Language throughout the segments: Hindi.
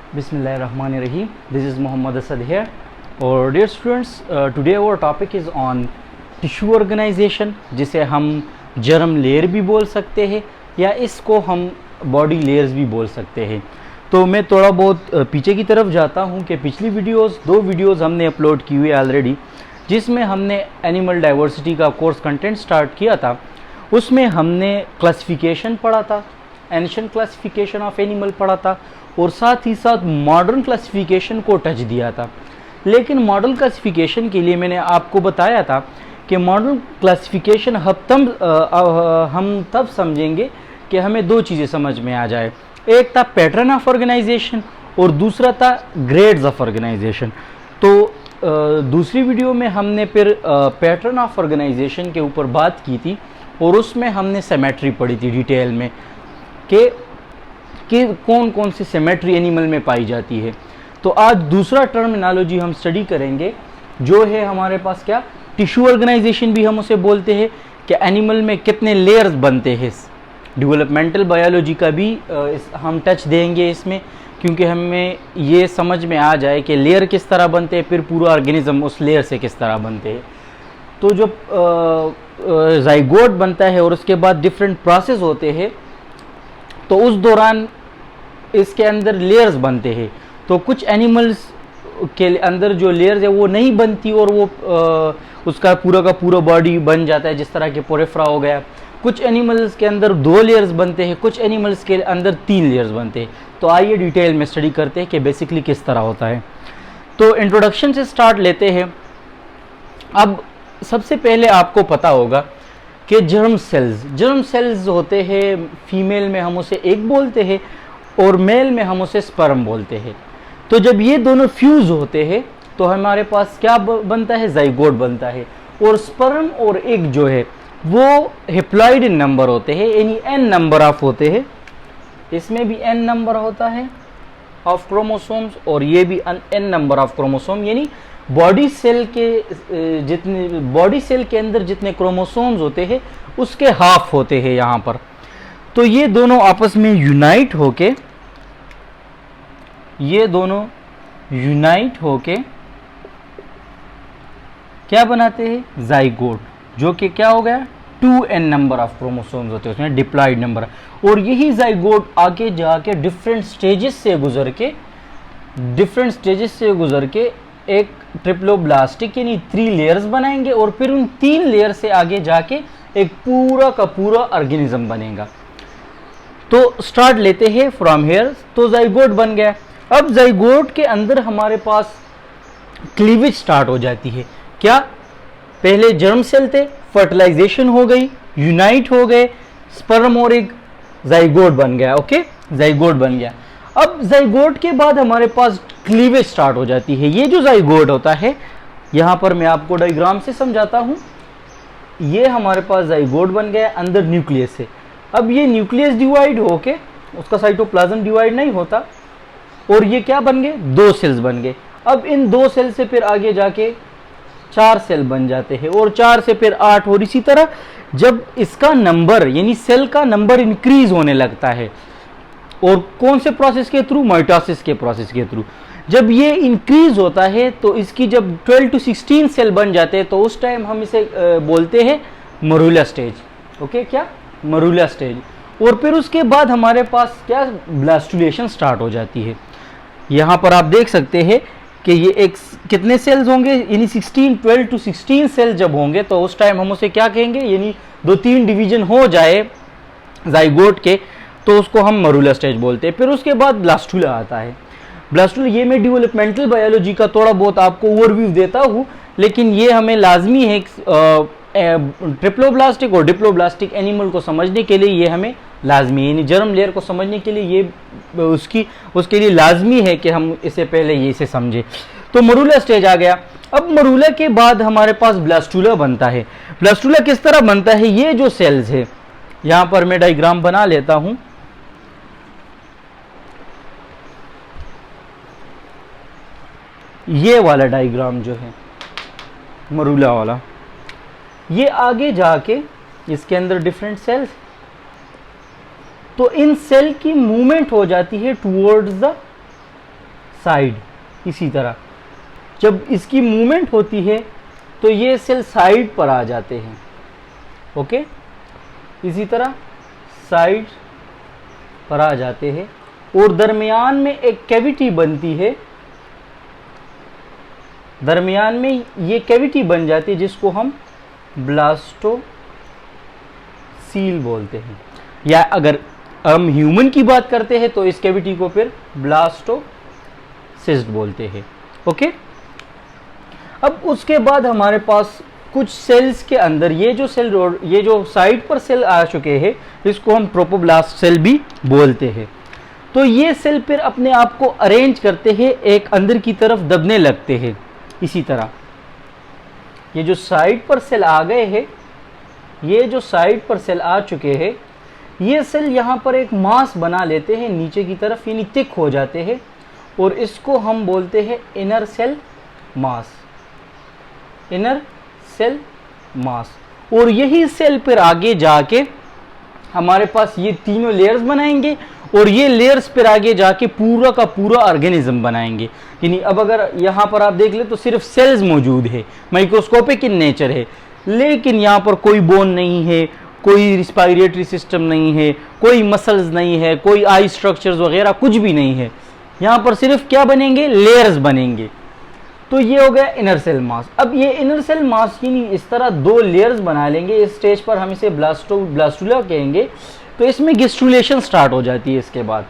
Bismillahirrahmanirrahim. This is Muhammad Asad here. और dear students, today our topic is on tissue organization, जिसे हम जर्म लेयर भी बोल सकते हैं या इसको हम बॉडी लेयर्स भी बोल सकते हैं। तो मैं थोड़ा बहुत पीछे की तरफ जाता हूँ कि पिछली दो वीडियोस हमने अपलोड की हुई ऑलरेडी, जिसमें हमने एनिमल डाइवर्सिटी का कोर्स कंटेंट स्टार्ट किया था। उसमें हमने क्लासिफिकेशन पढ़ा था, एंशिएंट क्लासिफिकेशन ऑफ एनिमल पढ़ा था और साथ ही साथ मॉडर्न क्लासिफिकेशन को टच दिया था। लेकिन मॉडर्न क्लासिफिकेशन के लिए मैंने आपको बताया था कि मॉडर्न क्लासिफिकेशन हम तब समझेंगे कि हमें दो चीज़ें समझ में आ जाए। एक था पैटर्न ऑफ ऑर्गेनाइजेशन और दूसरा था ग्रेड्स ऑफ ऑर्गेनाइजेशन। तो दूसरी वीडियो में हमने फिर पैटर्न ऑफ ऑर्गेनाइजेशन के ऊपर बात की थी और उसमें हमने सिमेट्री पढ़ी थी डिटेल में कि कौन कौन सी सिमेट्री एनिमल में पाई जाती है। तो आज दूसरा टर्मिनोलॉजी हम स्टडी करेंगे जो है हमारे पास क्या, टिश्यू ऑर्गेनाइजेशन भी हम उसे बोलते हैं कि एनिमल में कितने लेयर्स बनते हैं। डेवलपमेंटल बायोलॉजी का भी हम टच देंगे इसमें, क्योंकि हमें ये समझ में आ जाए कि लेयर किस तरह बनते हैं, फिर पूरा ऑर्गेनिज्म उस लेयर से किस तरह बनते हैं। तो जब जाइगोट बनता है और उसके बाद डिफरेंट प्रोसेस होते हैं, तो उस दौरान इसके अंदर लेयर्स बनते हैं। तो कुछ एनिमल्स के अंदर जो लेयर्स है वो नहीं बनती और वो उसका पूरा का पूरा बॉडी बन जाता है, जिस तरह के पोरेफ्रा हो गया। कुछ एनिमल्स के अंदर 2 लेयर्स बनते हैं, कुछ एनिमल्स के अंदर 3 लेयर्स बनते हैं। तो आइए डिटेल में स्टडी करते हैं कि बेसिकली किस तरह होता है। तो इंट्रोडक्शन से स्टार्ट लेते हैं। अब सबसे पहले आपको पता होगा कि जर्म सेल्स होते हैं। फीमेल में हम उसे एग बोलते हैं और मेल में हम उसे स्पर्म बोलते हैं। तो जब ये दोनों फ्यूज होते हैं तो हमारे पास क्या बनता है, जाइगोट बनता है। और स्पर्म और एग जो है वो हैप्लॉइड इन नंबर होते हैं, यानी n नंबर ऑफ होते हैं। इसमें भी n नंबर होता है ऑफ क्रोमोसोम्स और ये भी n नंबर ऑफ क्रोमोसोम, यानी बॉडी सेल के अंदर जितने क्रोमोसोम्स होते हैं उसके हाफ होते हैं यहाँ पर। तो ये दोनों आपस में यूनाइट होके क्या बनाते हैं, जाइगोट, जो कि क्या हो गया 2n नंबर ऑफ क्रोमोसोम्स होते हैं उसमें, डिप्लॉइड नंबर। और यही जाइगोट आगे जाके डिफरेंट स्टेजेस से गुजर के एक ट्रिप्लोब्लास्टिक यानी 3 लेयर्स बनाएंगे और फिर उन 3 लेयर से आगे जाके एक पूरा का पूरा ऑर्गेनिज्म बनेगा। तो स्टार्ट लेते हैं फ्रॉम हेयर। तो जाइगोट बन गया। अब जाइगोट के अंदर हमारे पास क्लीवेज स्टार्ट हो जाती है। क्या, पहले जर्म सेल थे, फर्टिलाइजेशन हो गई, यूनाइट हो गए, स्पर्म और एक जाइगोट बन गया। ओके, जाइगोट बन गया। अब जाइगोट के बाद हमारे पास क्लीवेज स्टार्ट हो जाती है। ये जो जाइगोट होता है, यहाँ पर मैं आपको डायग्राम से समझाता हूँ। ये हमारे पास जाइगोट बन गया अंदर न्यूक्लियस से। अब ये न्यूक्लियस डिवाइड होके, उसका साइटोप्लाज्म डिवाइड नहीं होता, और ये क्या बन गए, 2 सेल्स बन गए। अब इन 2 सेल से फिर आगे जाके 4 सेल बन जाते हैं और 4 से फिर 8, और इसी तरह जब इसका नंबर यानी सेल का नंबर इंक्रीज होने लगता है, और कौन से प्रोसेस के थ्रू, माइटोसिस के प्रोसेस के थ्रू, जब ये इंक्रीज होता है तो इसकी जब 12 to 16 सेल बन जाते हैं तो उस टाइम हम इसे बोलते हैं मरूला स्टेज। ओके, क्या, मरूला स्टेज। और फिर उसके बाद हमारे पास क्या, ब्लास्टुलेशन स्टार्ट हो जाती है। यहाँ पर आप देख सकते हैं कि ये कितने सेल्स होंगे, यानी 12 to 16 सेल जब होंगे तो उस टाइम हम उसे क्या कहेंगे, यानी 2-3 डिवीजन हो जाए जाइगोट के तो उसको हम मरूला स्टेज बोलते हैं। फिर उसके बाद ब्लास्टुला आता है। ब्लास्टुला, ये मैं डेवलपमेंटल बायोलॉजी का थोड़ा बहुत आपको ओवरव्यू देता हूँ, लेकिन ये हमें लाजमी है ट्रिप्लोब्लास्टिक और डिप्लोब्लास्टिक एनिमल को समझने के लिए, ये हमें लाजमी है, यानी जर्म लेयर को समझने के लिए ये उसके लिए लाजमी है कि हम इसे पहले ये से समझें। तो मरूला स्टेज आ गया। अब मरूला के बाद हमारे पास ब्लास्टुला बनता है। ब्लास्टुला किस तरह बनता है, ये जो सेल्स है, यहाँ पर मैं डायग्राम बना लेता हूँ। ये वाला डायग्राम जो है मरूला वाला, ये आगे जाके इसके अंदर डिफरेंट सेल्स, तो इन सेल की मूवमेंट हो जाती है टुवर्ड्स द साइड। इसी तरह जब इसकी मूवमेंट होती है तो ये सेल साइड पर आ जाते हैं। ओके, इसी तरह साइड पर आ जाते हैं और दरमियान में एक कैविटी बनती है। दरमियान में ये कैविटी बन जाती है जिसको हम ब्लास्टोसील बोलते हैं, या अगर हम ह्यूमन की बात करते हैं तो इस कैविटी को फिर ब्लास्टोसिस्ट बोलते हैं। ओके, अब उसके बाद हमारे पास कुछ सेल्स के अंदर ये जो साइड पर सेल आ चुके हैं इसको हम ट्रोपोब्लास्ट सेल भी बोलते हैं। तो ये सेल फिर अपने आप को अरेंज करते हैं, एक अंदर की तरफ दबने लगते हैं। इसी तरह ये जो साइड पर सेल आ गए हैं, ये जो साइड पर सेल आ चुके हैं, ये सेल यहाँ पर एक मास बना लेते हैं नीचे की तरफ, यानी थिक हो जाते हैं और इसको हम बोलते हैं inner cell mass. Inner cell mass. और यही सेल फिर आगे जाके हमारे पास ये तीनों लेयर्स बनाएंगे और ये लेयर्स फिर आगे जाके पूरा का पूरा ऑर्गेनिज्म बनाएंगे। यानी अब अगर यहाँ पर आप देख ले तो सिर्फ सेल्स मौजूद है, माइक्रोस्कोपिक इन नेचर है, लेकिन यहाँ पर कोई बोन नहीं है, कोई रिस्पायरेटरी सिस्टम नहीं है, कोई मसल्स नहीं है, कोई आई स्ट्रक्चर्स वगैरह कुछ भी नहीं है। यहाँ पर सिर्फ क्या बनेंगे, लेयर्स बनेंगे। तो ये हो गया इनर सेल मास। अब ये इनर सेल मास यानी इस तरह दो लेयर्स बना लेंगे। इस स्टेज पर हम इसे ब्लास्टुला कहेंगे। तो इसमें गेस्ट्रुलेशन स्टार्ट हो जाती है। इसके बाद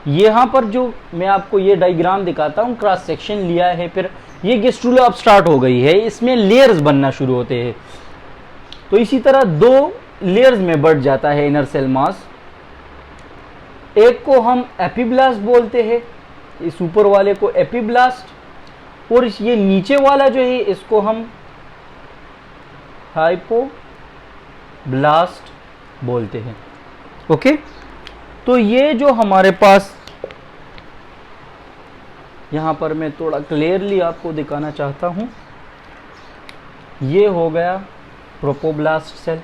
यहाँ पर जो मैं आपको ये डायग्राम दिखाता हूँ, क्रॉस सेक्शन लिया है, फिर ये गेस्ट्रुला अब स्टार्ट हो गई है, इसमें लेयर्स बनना शुरू होते हैं। तो इसी तरह दो लेयर्स में बढ़ जाता है इनर सेल मास। एक को हम एपिब्लास्ट बोलते हैं, इस ऊपर वाले को एपिब्लास्ट, और ये नीचे वाला जो है इसको हम हाइपोब्लास्ट बोलते हैं। ओके, तो ये जो हमारे पास यहाँ पर मैं थोड़ा क्लियरली आपको दिखाना चाहता हूँ, ये हो गया ट्रोपोब्लास्ट सेल।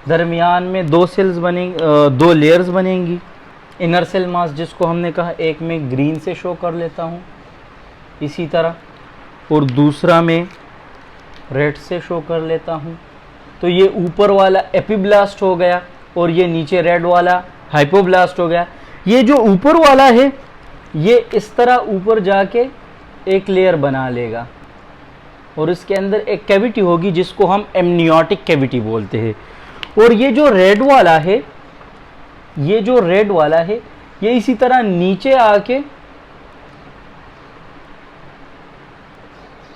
दरमियान में दो सेल्स बनेंगे, दो लेयर्स बनेंगी। इनर सेल मास जिसको हमने कहा, एक में ग्रीन से शो कर लेता हूँ इसी तरह, और दूसरा में रेड से शो कर लेता हूँ। तो ये ऊपर वाला एपिब्लास्ट हो गया और ये नीचे रेड वाला हाइपोब्लास्ट हो गया। ये जो ऊपर वाला है ये इस तरह ऊपर जाके एक लेयर बना लेगा और इसके अंदर एक कैविटी होगी जिसको हम एमनियोटिक कैविटी बोलते हैं। और ये जो रेड वाला है, ये जो रेड वाला है, ये इसी तरह नीचे आके,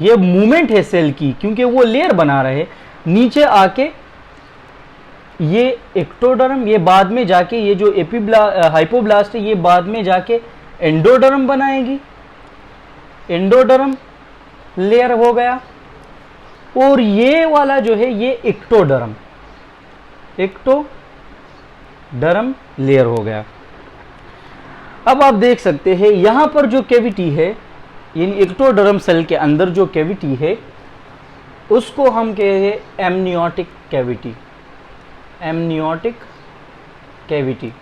ये मूवमेंट है सेल की क्योंकि वो लेयर बना रहे, नीचे आके ये एक्टोडर्म, ये बाद में जाके ये जो हाइपोब्लास्ट है ये बाद में जाके एंडोडर्म बनाएगी। एंडोडर्म लेयर हो गया। और ये वाला जो है ये एक्टोडर्म लेयर हो गया। अब आप देख सकते हैं यहां पर जो कैविटी है, यानी एक्टोडर्म सेल के अंदर जो कैविटी है उसको हम कहते हैं एमनियोटिक कैविटी। Amniotic cavity.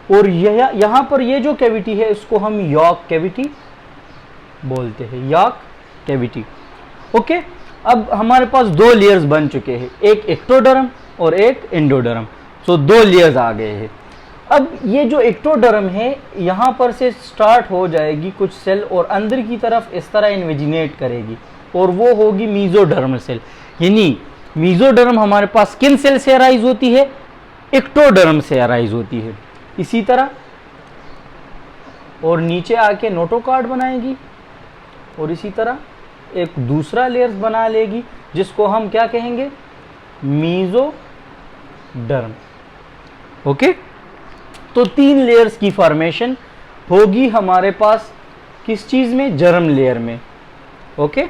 और यहाँ पर ये जो कैविटी है इसको हम यॉर्क कैविटी बोलते हैं, यॉर्क कैविटी। ओके, अब हमारे पास दो लेयर्स बन चुके हैं, एक एक्टोडर्म और एक एंडोडर्म। सो दो लेयर्स आ गए हैं। अब ये जो एक्टोडर्म है यहाँ पर से स्टार्ट हो जाएगी कुछ सेल और अंदर की तरफ इस तरह इन्वेजिनेट करेगी और वो होगी मीजोडर्म सेल। यानी मीजोडर्म हमारे पास किन सेल से अराइज होती है, एक्टोडर्म से अराइज होती है। इसी तरह और नीचे आके नोटोकार्ड बनाएगी और इसी तरह एक दूसरा लेयर्स बना लेगी जिसको हम क्या कहेंगे, मीजोडर्म। ओके, तो तीन लेयर्स की फॉर्मेशन होगी हमारे पास किस चीज में, जर्म लेयर में। ओके,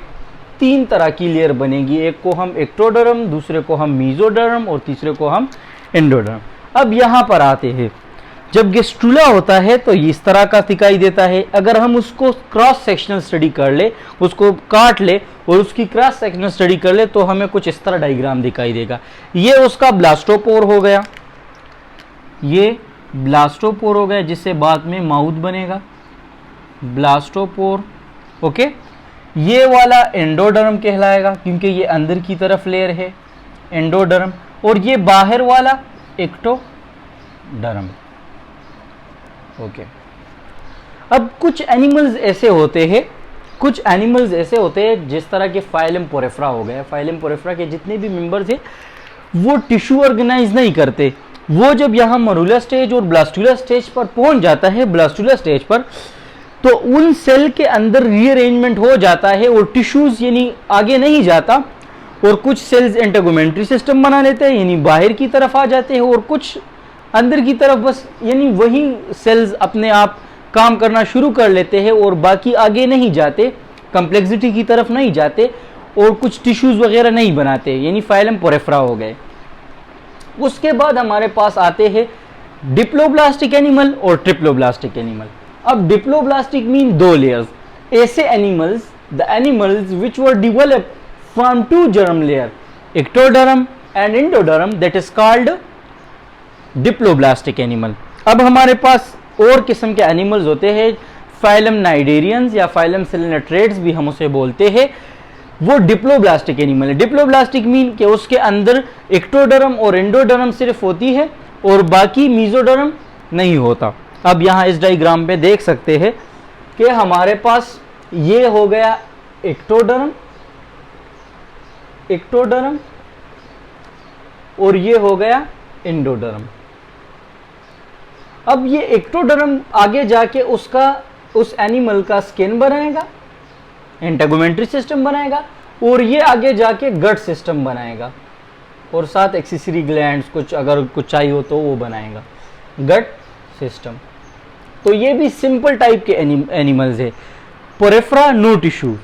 तीन तरह की लेयर बनेगी, एक को हम एक्टोडर्म, दूसरे को हम मीजोडर्म और तीसरे को हम एंडोडर्म। अब यहाँ पर आते हैं, जब गेस्ट्रुला होता है तो इस तरह का दिखाई देता है। अगर हम उसको क्रॉस सेक्शनल स्टडी कर ले, उसको काट ले और उसकी क्रॉस सेक्शनल स्टडी कर ले तो हमें कुछ इस तरह डायग्राम दिखाई देगा। ये उसका ब्लास्टोपोर हो गया, ये ब्लास्टोपोर हो गया जिससे बाद में माउथ बनेगा। ब्लास्टोपोर। ओके, ये वाला एंडोडर्म कहलाएगा क्योंकि ये अंदर की तरफ लेयर है, एंडोडर्म। और ये बाहर वाला एक्टोडर्म। ओके, अब कुछ एनिमल्स ऐसे होते हैं, कुछ एनिमल्स ऐसे होते हैं जिस तरह के फाइलम पोरेफ्रा हो गए, फाइलम पोरेफ्रा के जितने भी मेंबर्स हैं वो टिश्यू ऑर्गेनाइज नहीं करते। वो जब यहाँ मरूला स्टेज और ब्लास्टुला स्टेज पर पहुंच जाता है, ब्लास्टुला स्टेज पर, तो उन सेल के अंदर रीअरेंजमेंट हो जाता है और टिश्यूज यानी आगे नहीं जाता, और कुछ सेल्स इंटेगुमेंट्री सिस्टम बना लेते हैं यानी बाहर की तरफ आ जाते हैं, और कुछ अंदर की तरफ बस यानी वही सेल्स अपने आप काम करना शुरू कर लेते हैं और बाकी आगे नहीं जाते, कम्प्लेक्सिटी की तरफ नहीं जाते और कुछ टिश्यूज वगैरह नहीं बनाते, यानी फाइलम पोरेफ्रा हो गए। उसके बाद हमारे पास आते हैं डिप्लोब्लास्टिक एनिमल और ट्रिप्लोब्लास्टिक एनिमल। अब डिप्लोब्लास्टिक मीन दो लेयर्स, ऐसे animals, the animals which were developed from two germ layer, ectoderm and endoderm, that is called diploblastic animal. अब हमारे पास और किस्म के एनिमल्स होते हैं, फाइलम नाइडेरियंस या फाइलम सेलेनेट्रेट्स भी हम उसे बोलते हैं, वो डिप्लोब्लास्टिक एनिमल है। डिप्लोब्लास्टिक मीन कि उसके अंदर एक्टोडर्म और एंडोडर्म सिर्फ होती है और बाकी मीजोडर्म नहीं होता। अब यहाँ इस डायग्राम पे देख सकते हैं कि हमारे पास ये हो गया एक्टोडर्म, एक्टोडर्म, और ये हो गया एंडोडर्म। अब ये एक्टोडर्म आगे जाके उसका, उस एनिमल का स्किन बनाएगा, इंटेगुमेंट्री सिस्टम बनाएगा, और ये आगे जाके गट सिस्टम बनाएगा, और साथ एक्सेसरी ग्लैंड्स कुछ अगर कुछ चाहिए हो तो वो बनाएगा, गट सिस्टम। तो ये भी सिंपल टाइप के एनिमल्स है। पोरेफ्रा नो टिश्यू,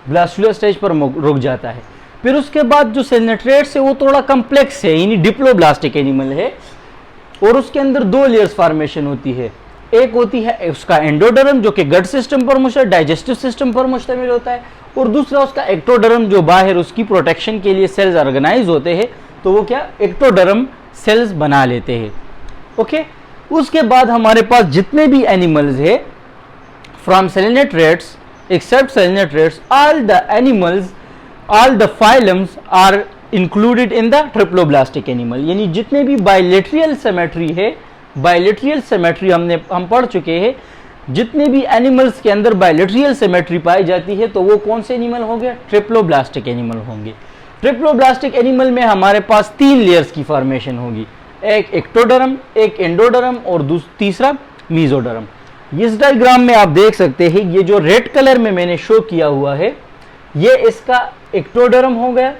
ब्लास्टुला स्टेज पर रुक जाता है। फिर उसके बाद जो सेलेनेट्रेट्स है वो थोड़ा कम्प्लेक्स है, यानी डिप्लोब्लास्टिक एनिमल है, और उसके अंदर दो लेयर्स फॉर्मेशन होती है। एक होती है उसका एंडोडर्म जो कि गट सिस्टम पर मुश्तमिल, डाइजेस्टिव सिस्टम पर मुश्तमिल होता है, और दूसरा उसका एक्टोडर्म जो बाहर उसकी प्रोटेक्शन के लिए सेल्स ऑर्गेनाइज होते हैं, तो वो क्या एक्टोडर्म सेल्स बना लेते हैं। ओके, उसके बाद हमारे पास जितने भी एनिमल्स है from coelenterates except coelenterates, all the animals, all the phylums are included in the triploblastic animal. यानी जितने भी बायलेटरल सिमेट्री है, बायलेटरल सिमेट्री हम पढ़ चुके हैं, जितने भी एनिमल्स के अंदर बायलेटरल सिमेट्री पाई जाती है तो वो कौन से एनिमल होंगे? ट्रिप्लोब्लास्टिक एनिमल होंगे। ट्रिप्लोब्लास्टिक एनिमल में हमारे पास 3 लेयर्स की फॉर्मेशन होगी, एक एक्टोडर्म, एक एंडोडर्म और तीसरा मीजोडर्म। इस डायग्राम में आप देख सकते हैं ये जो रेड कलर में मैंने शो किया हुआ है ये इसका एक्टोडर्म हो गया,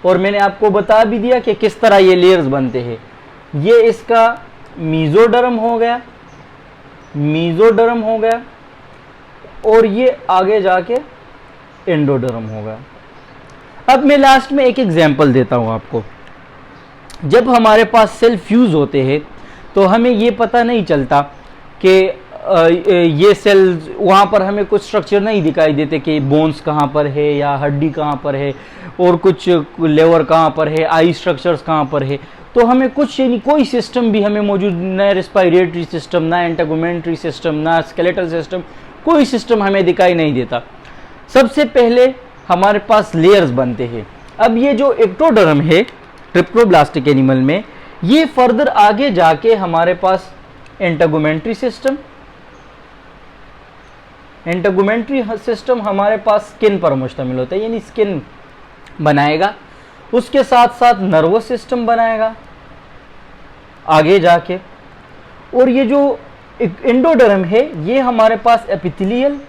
और मैंने आपको बता भी दिया कि किस तरह ये लेयर्स बनते हैं। ये इसका मीजोडर्म हो गया, मीजोडर्म हो गया, और ये आगे जाके एंडोडर्म हो गया। अब मैं लास्ट में एक एग्जांपल देता हूं आपको। जब हमारे पास सेल फ्यूज होते हैं तो हमें ये पता नहीं चलता कि ये सेल्स, वहाँ पर हमें कुछ स्ट्रक्चर नहीं दिखाई देते कि बोन्स कहाँ पर है या हड्डी कहाँ पर है और कुछ लेवर कहाँ पर है, आई स्ट्रक्चर्स कहाँ पर है। तो हमें कुछ यानी कोई सिस्टम भी हमें मौजूद, ना रेस्पिरेटरी सिस्टम, ना इंटेगुमेंट्री सिस्टम, ना स्केलेटल सिस्टम, कोई सिस्टम हमें दिखाई नहीं देता। सबसे पहले हमारे पास लेयर्स बनते हैं। अब ये जो एक्टोडर्म है ट्रिप्लोब्लास्टिक एनिमल में, ये फर्दर आगे जाके हमारे पास इंटेगुमेंट्री सिस्टम, इंटेगुमेंट्री सिस्टम हमारे पास स्किन पर मुश्तमिल होता है, यानी स्किन बनाएगा। उसके साथ साथ नर्वस सिस्टम बनाएगा आगे जाके, और ये जो एंडोडर्म है ये हमारे पास एपिथेलियल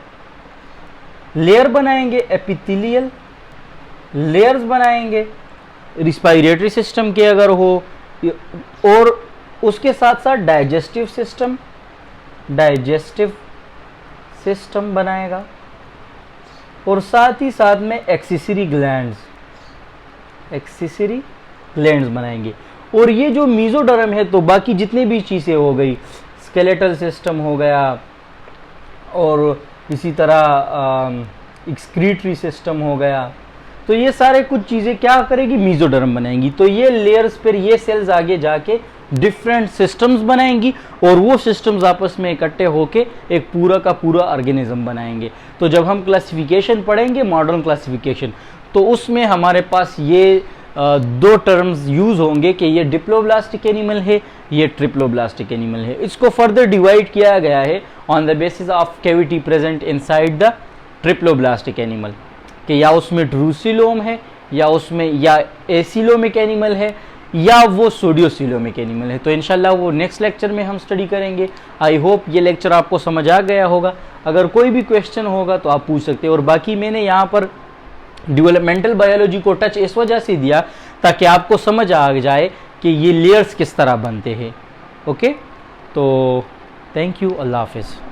लेयर बनाएंगे, एपिथेलियल लेयर्स बनाएंगे रिस्पायरेटरी सिस्टम के अगर हो, और उसके साथ साथ डाइजेस्टिव सिस्टम, डाइजेस्टिव सिस्टम बनाएगा, और साथ ही साथ में एक्सेसरी ग्लैंड्स, एक्सेसरी ग्लैंड्स बनाएंगे। और ये जो मीजोडर्म है तो बाकी जितनी भी चीज़ें हो गई, स्केलेटल सिस्टम हो गया, और इसी तरह एक्सक्रीटरी सिस्टम हो गया, तो ये सारे कुछ चीज़ें क्या करेगी? मीजोडर्म बनाएंगी। तो ये लेयर्स फिर ये सेल्स आगे जाके डिफरेंट सिस्टम्स बनाएंगी और वो सिस्टम्स आपस में इकट्ठे होके एक पूरा का पूरा ऑर्गेनिज्म बनाएंगे। तो जब हम क्लासिफिकेशन पढ़ेंगे, मॉडर्न क्लासिफिकेशन, तो उसमें हमारे पास ये दो टर्म्स यूज होंगे कि ये डिप्लोब्लास्टिक एनिमल है, ये ट्रिप्लोब्लास्टिक एनिमल है। इसको फर्दर डिवाइड किया गया है on the basis of cavity present inside the triploblastic animal, कि या उसमें ड्रूसिलोम है, या उसमें या एसिलोमिक एनिमल है, या वो सोडियोसिलोमिक एनिमल है। तो इंशाल्लाह वो नेक्स्ट लेक्चर में हम स्टडी करेंगे। आई होप ये लेक्चर आपको समझ आ गया होगा। अगर कोई भी क्वेश्चन होगा तो आप पूछ सकते हैं। और बाकी मैंने यहाँ पर डेवलपमेंटल बायोलॉजी को टच इस वजह से दिया ताकि आपको समझ आ जाए कि ये लेयर्स किस तरह बनते हैं। ओके, तो थैंक यू, अल्लाह हाफिज़।